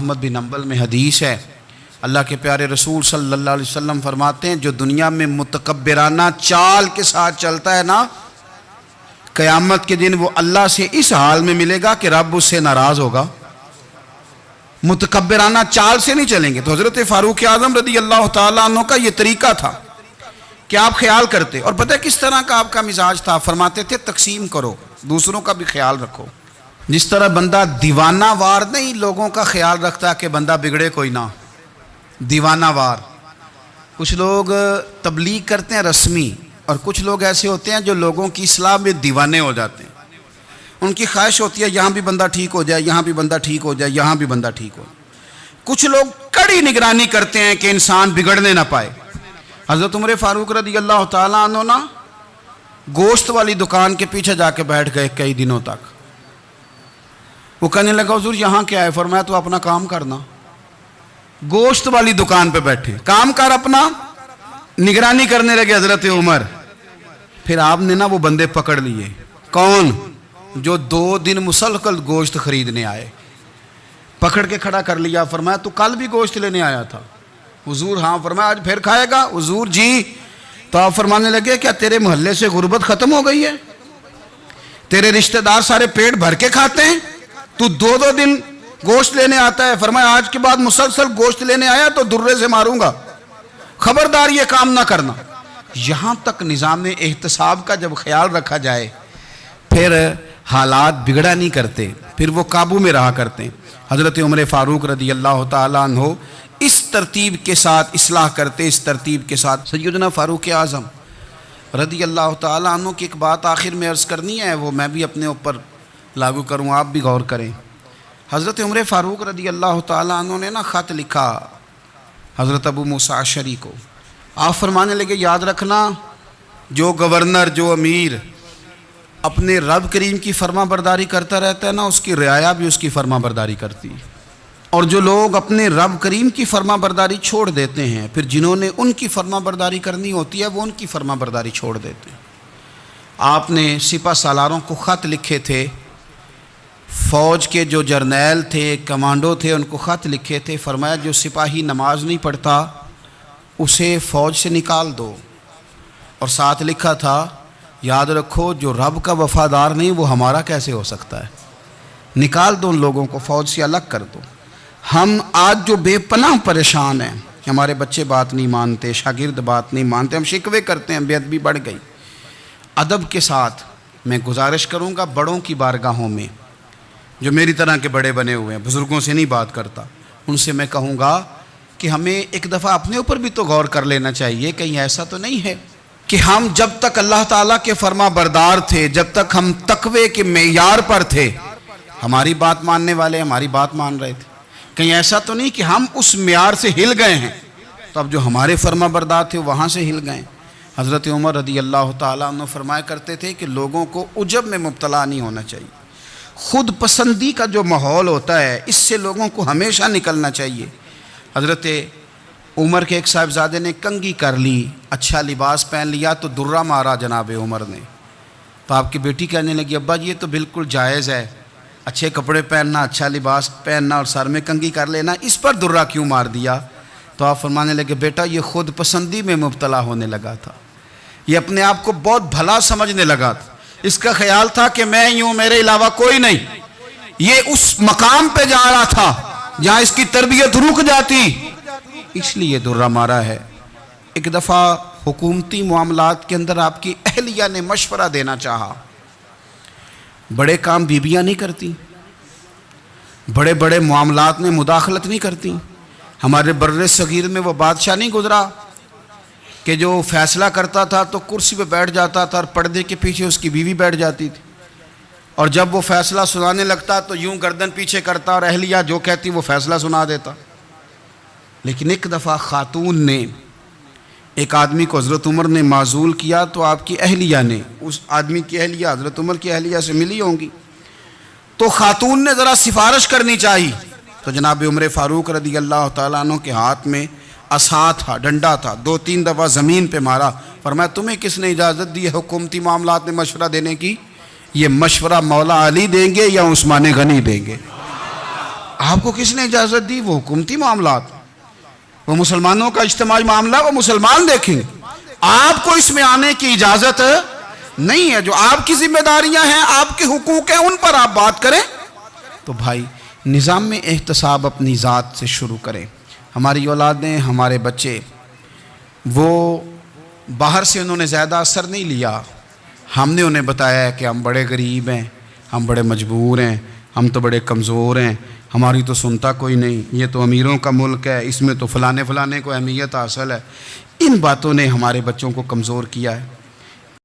احمد بن حنبل میں حدیث ہے، اللہ کے پیارے رسول صلی اللہ علیہ وسلم فرماتے ہیں جو دنیا میں متکبرانہ چال کے ساتھ چلتا ہے نا، قیامت کے دن وہ اللہ سے اس حال میں ملے گا کہ رب اس سے ناراض ہوگا۔ متکبرانہ چال سے نہیں چلیں گے۔ تو حضرت فاروق اعظم رضی اللہ تعالیٰ عنہ کا یہ طریقہ تھا کہ آپ خیال کرتے، اور پتہ کس طرح کا آپ کا مزاج تھا؟ فرماتے تھے تقسیم کرو، دوسروں کا بھی خیال رکھو۔ جس طرح بندہ دیوانہ وار نہیں لوگوں کا خیال رکھتا کہ بندہ بگڑے کوئی نہ، دیوانہ وار۔ کچھ لوگ تبلیغ کرتے ہیں رسمی، اور کچھ لوگ ایسے ہوتے ہیں جو لوگوں کی اصلاح میں دیوانے ہو جاتے ہیں۔ ان کی خواہش ہوتی ہے یہاں بھی بندہ ٹھیک ہو جائے، یہاں بھی بندہ ٹھیک ہو جائے، یہاں بھی بندہ ٹھیک ہو۔ کچھ لوگ کڑی نگرانی کرتے ہیں کہ انسان بگڑنے نہ پائے۔ حضرت عمر فاروق رضی اللہ تعالیٰ عنہ نا گوشت والی دکان کے پیچھے جا کے بیٹھ گئے کئی دنوں تک۔ وہ کہنے لگا حضور یہاں کیا ہے؟ فرمایا تو اپنا کام کرنا۔ گوشت والی دکان پہ بیٹھے، کام کر اپنا، نگرانی کرنے لگے حضرت عمر۔ پھر آپ نے نا وہ بندے پکڑ لیے۔ کون؟ جو 2 دن مسلسل گوشت خریدنے آئے، پکڑ کے کھڑا کر لیا۔ فرمایا تو کل بھی گوشت لینے آیا تھا؟ حضور ہاں۔ فرمایا آج پھر کھائے گا؟ حضور جی۔ تو آپ فرمانے لگے کیا تیرے محلے سے غربت ختم ہو گئی ہے؟ تیرے رشتہ دار سارے پیٹ بھر کے کھاتے ہیں، تو 2 دن گوشت لینے آتا ہے؟ فرمایا آج کے بعد مسلسل گوشت لینے آیا تو درے سے ماروں گا، خبردار یہ کام نہ کرنا۔ یہاں تک نظام احتساب کا جب خیال رکھا جائے پھر حالات بگڑا نہیں کرتے، پھر وہ قابو میں رہا کرتے۔ حضرت عمر فاروق رضی اللہ تعالیٰ عنہ اس ترتیب کے ساتھ اصلاح کرتے، اس ترتیب کے ساتھ۔ سیدنا فاروق اعظم رضی اللہ تعالیٰ عنہ کی ایک بات آخر میں عرض کرنی ہے، وہ میں بھی اپنے اوپر لاگو کروں، آپ بھی غور کریں۔ حضرت عمر فاروق رضی اللہ تعالیٰ عنہ نے نا خط لکھا حضرت ابو موسیٰ اشعری کو۔ آپ فرمانے لگے یاد رکھنا جو گورنر، جو امیر اپنے رب کریم کی فرما برداری کرتا رہتا ہے نا، اس کی رعایا بھی اس کی فرما برداری کرتی ہے۔ اور جو لوگ اپنے رب کریم کی فرما برداری چھوڑ دیتے ہیں، پھر جنہوں نے ان کی فرما برداری کرنی ہوتی ہے وہ ان کی فرما برداری چھوڑ دیتے ہیں۔ آپ نے سپہ سالاروں کو خط لکھے تھے، فوج کے جو جرنیل تھے، کمانڈو تھے، ان کو خط لکھے تھے۔ فرمایا جو سپاہی نماز نہیں پڑھتا اسے فوج سے نکال دو، اور ساتھ لکھا تھا یاد رکھو جو رب کا وفادار نہیں وہ ہمارا کیسے ہو سکتا ہے، نکال دو ان لوگوں کو، فوج سے الگ کر دو۔ ہم آج جو بے پناہ پریشان ہیں، ہمارے بچے بات نہیں مانتے، شاگرد بات نہیں مانتے، ہم شکوے کرتے ہیں، بے ادبی بڑھ گئی۔ ادب کے ساتھ میں گزارش کروں گا بڑوں کی بارگاہوں میں، جو میری طرح کے بڑے بنے ہوئے ہیں، بزرگوں سے نہیں بات کرتا، ان سے میں کہوں گا کہ ہمیں ایک دفعہ اپنے اوپر بھی تو غور کر لینا چاہیے، کہیں ایسا تو نہیں ہے کہ ہم جب تک اللہ تعالیٰ کے فرما بردار تھے، جب تک ہم تقوی کے معیار پر تھے، ہماری بات ماننے والے ہماری بات مان رہے تھے، کہیں ایسا تو نہیں کہ ہم اس معیار سے ہل گئے ہیں تو اب جو ہمارے فرما بردار تھے وہاں سے ہل گئے۔ حضرت عمر رضی اللہ تعالیٰ عنہ فرمایا کرتے تھے کہ لوگوں کو عجب میں مبتلا نہیں ہونا چاہیے، خود پسندی کا جو ماحول ہوتا ہے اس سے لوگوں کو ہمیشہ نکلنا چاہیے۔ حضرت عمر کے ایک صاحبزادے نے کنگھی کر لی، اچھا لباس پہن لیا تو درہ مارا جناب عمر نے، تو آپ کی بیٹی کہنے لگی ابا یہ تو بالکل جائز ہے، اچھے کپڑے پہننا، اچھا لباس پہننا اور سر میں کنگھی کر لینا، اس پر درہ کیوں مار دیا؟ تو آپ فرمانے لگے بیٹا یہ خود پسندی میں مبتلا ہونے لگا تھا، یہ اپنے آپ کو بہت بھلا سمجھنے لگا تھا، اس کا خیال تھا کہ میں ہی ہوں، میرے علاوہ کوئی نہیں۔ یہ اس مقام پہ جا رہا تھا جہاں اس کی تربیت رک جاتی، اس لیے درہ مارا ہے۔ ایک دفعہ حکومتی معاملات کے اندر آپ کی اہلیہ نے مشورہ دینا چاہا، بڑے کام بیویاں نہیں کرتی، بڑے بڑے معاملات میں مداخلت نہیں کرتی۔ ہمارے بر صغیر میں وہ بادشاہ نہیں گزرا کہ جو فیصلہ کرتا تھا تو کرسی پہ بیٹھ جاتا تھا اور پردے کے پیچھے اس کی بیوی بیٹھ جاتی تھی، اور جب وہ فیصلہ سنانے لگتا تو یوں گردن پیچھے کرتا اور اہلیہ جو کہتی وہ فیصلہ سنا دیتا۔ لیکن ایک دفعہ خاتون نے ایک آدمی کو حضرت عمر نے معزول کیا تو آپ کی اہلیہ نے، اس آدمی کی اہلیہ حضرت عمر کی اہلیہ سے ملی ہوں گی، تو خاتون نے ذرا سفارش کرنی چاہی، تو جناب عمر فاروق رضی اللہ تعالیٰ عنہ کے ہاتھ میں عصا تھا، ڈنڈا تھا، 2-3 دفعہ زمین پہ مارا، فرمایا تمہیں کس نے اجازت دی ہے حکومتی معاملات میں مشورہ دینے کی؟ یہ مشورہ مولا علی دیں گے یا عثمان غنی دیں گے؟ آپ کو کس نے اجازت دی؟ وہ حکومتی معاملات، وہ مسلمانوں کا اجتماعی معاملہ، وہ مسلمان دیکھیں گے، آپ کو اس میں آنے کی اجازت نہیں ہے۔ جو آپ کی ذمہ داریاں ہیں، آپ کے حقوق ہیں، ان پر آپ بات کریں۔ تو بھائی نظام میں احتساب اپنی ذات سے شروع کریں۔ ہماری اولادیں، ہمارے بچے، وہ باہر سے انہوں نے زیادہ اثر نہیں لیا، ہم نے انہیں بتایا ہے کہ ہم بڑے غریب ہیں، ہم بڑے مجبور ہیں، ہم تو بڑے کمزور ہیں، ہماری تو سنتا کوئی نہیں، یہ تو امیروں کا ملک ہے، اس میں تو فلانے کو اہمیت حاصل ہے۔ ان باتوں نے ہمارے بچوں کو کمزور کیا ہے۔